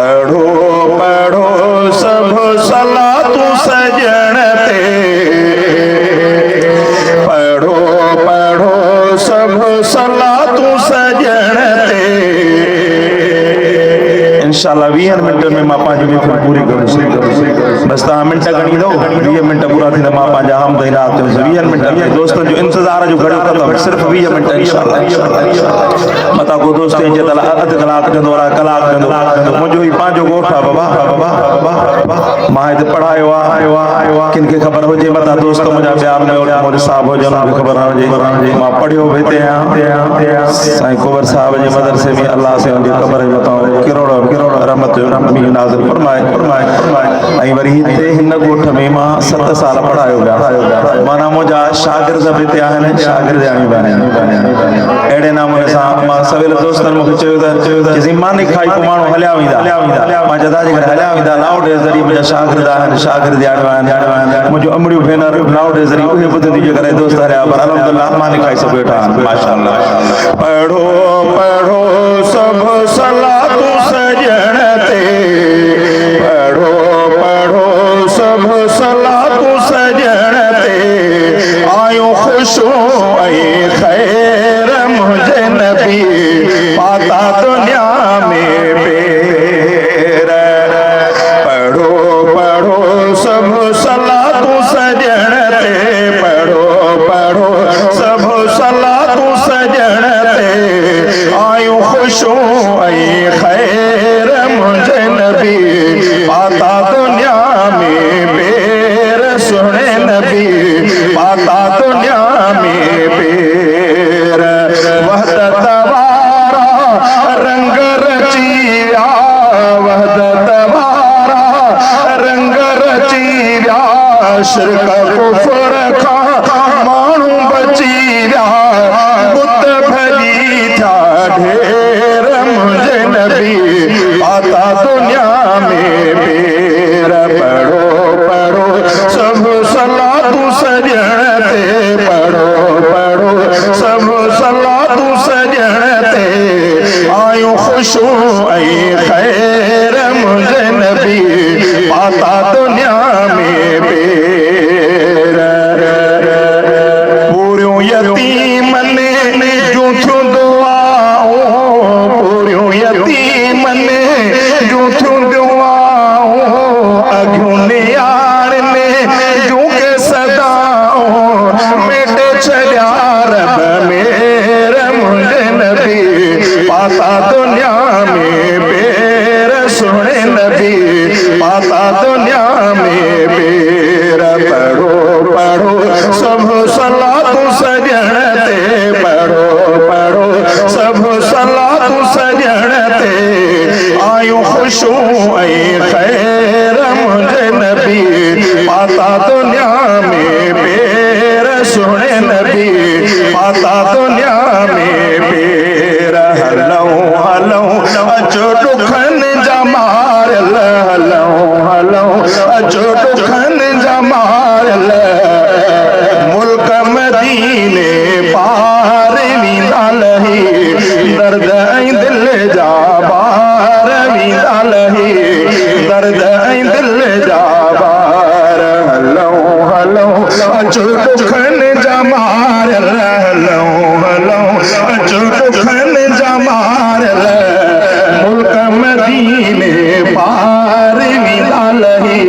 पढ़ो पढ़ो सब सलात सजण ते, पढ़ो पढ़ो सब सलात सजण ते। इंशाल्लाह 20 मिनट में मां पंहिंजी महफ़िल पूरी करूं। बस तव्हां मिंट गणी दो, 20 मिनट पूरा थी मां पंहिंजा हमद इनात 20 मिनट में दोस्तन जो इंतजार जो घड़ियो खत्म, सिर्फ 20 मिनट इंशाल्लाह। मता को दोस्त जे तला अध कलाक दो कलाक दो मुझो ही पांजो गोठा बाबा बाबा मां इते पढ़ायो आ किन के खबर हो जे मता दोस्त मुझा प्यार में और मोर साहब हो जन के खबर हो जे मां पढ़ियो भेते आ साईं कुंवर साहब जे मदरसे में अल्लाह से उनके खबर है बताओ करोड़ रहमत रमी नाज़िल फरमाए। ऐं वरी हिते हिन गोठ में मां 7 साल पढ़ायो विया। माना मुंहिंजा शागिर्द बि हिते आहिनि, शागिर्द अहिड़े नमूने सां मां सवेल दोस्तनि मूंखे चयो त ज़िमानी खाई पोइ माण्हू हलिया वेंदा। मां चयो जेकर हलिया वेंदा नाउडे ज़रिए मुंहिंजा शागिर्द आहिनि, शागिर्द आहिनि मुंहिंजो अमड़ियूं भेनर नाउडे ज़रिए उहे ॿुधंदी जे करे दोस्त हलिया, पर अल्हम्दुलिल्लाह मानी खाई सभु वेठा आहिनि माशाअल्लाह। पढ़ो पढ़ो सब सलात सजण ते, पढ़ो पढ़ो सब सलात सजण ते। आयो खुशो ऐं खैर मुझे नबी पाता दुनिया में पेर। पढ़ो पढ़ो सब सलात सजण ते, पढ़ो पढ़ो सब सलात सजण ते। आयो खुशो ऐं खैर मुझे नबी पाता दुनिया में पेर। सुने नबी पाता दुनिया में पेर। वहदत वारा रंग रचिया, वहदत वारा रंग रचिया। शिरक कुफर खां माण्हू बची विया, बुत भॼी था ढेर मुझे नबी पाता दुनिया में पेर। पढ़ो पढ़ो सब सलात सजण ते, पढ़ो पढ़ो सब सलात सजण ते। आयो खुशो ऐं खैर मुझे नबी पाता दुनिया में पेर। पूरियों यतीम ने जूठियूं दुआऊं, पूरियों यतीम ने जूठियूं दुआऊं। अघियूं नियार ने जूं के सदाऊं, मेटे छॾिया रब मेर मुझे नबी पाता दुनिया में पेर। सुने नबी पाता दुनिया में पेर। पढ़ो पढ़ो सब सलात सजण ते, पढ़ो पढ़ो सब सलात सजण ते। आयो खुशो ऐं खैर मुझे नबी पाता दुनिया में पेर। सुने नबी पाता दुनिया में पेर। हलऊं हलऊं अचो ॾुखनि जा मारियल, हलऊं हलऊं अचो ॾुखनि जा मारियल। मुल्क मदीने पार वेंदा लही, दर्द ऐं दिल जा बार वेंदा लही, दर्द ऐं दिल जा बार। हलऊं हलऊं अचो ॾुखनि जा मारियल, हलऊं हलऊं अचो ॾुखनि जा मारियल। मुल्क मदीने पार वेंदा लही,